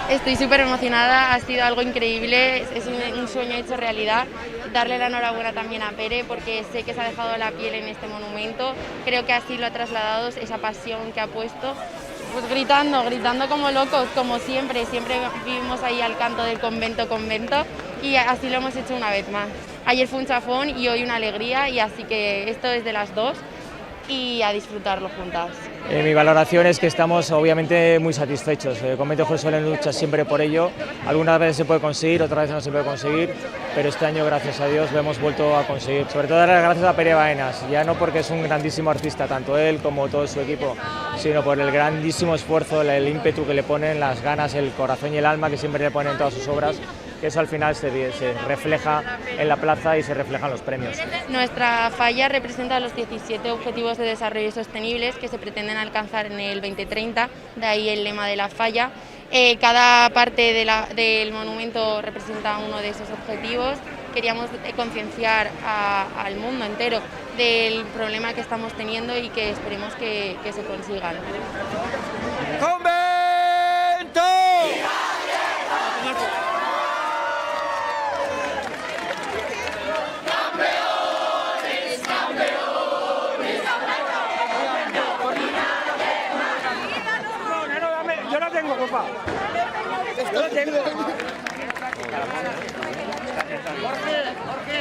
Estoy súper emocionada, ha sido algo increíble, es un sueño hecho realidad. Darle la enhorabuena también a Pere porque sé que se ha dejado la piel en este monumento, creo que así lo ha trasladado, esa pasión que ha puesto. Pues gritando como locos, como siempre vivimos ahí al canto del convento y así lo hemos hecho una vez más. Ayer fue un chafón y hoy una alegría y así que esto es de las dos y a disfrutarlo juntas. Mi valoración es que estamos obviamente muy satisfechos. El convento de Jesús lucha siempre por ello. Algunas veces se puede conseguir, otras veces no se puede conseguir, pero este año, gracias a Dios, lo hemos vuelto a conseguir. Sobre todo dar las gracias a Pere Baenas, ya no porque es un grandísimo artista, tanto él como todo su equipo, sino por el grandísimo esfuerzo, el ímpetu que le ponen, las ganas, el corazón y el alma que siempre le ponen en todas sus obras, que eso al final se refleja en la plaza y se refleja en los premios. Nuestra falla representa los 17 Objetivos de Desarrollo Sostenibles que se pretenden alcanzar en el 2030, de ahí el lema de la falla. Cada parte del monumento representa uno de esos objetivos. Queríamos concienciar al mundo entero del problema que estamos teniendo y que esperemos que se consigan. ¡Convento! Yo la tengo, papá. Yo la tengo. Jorge.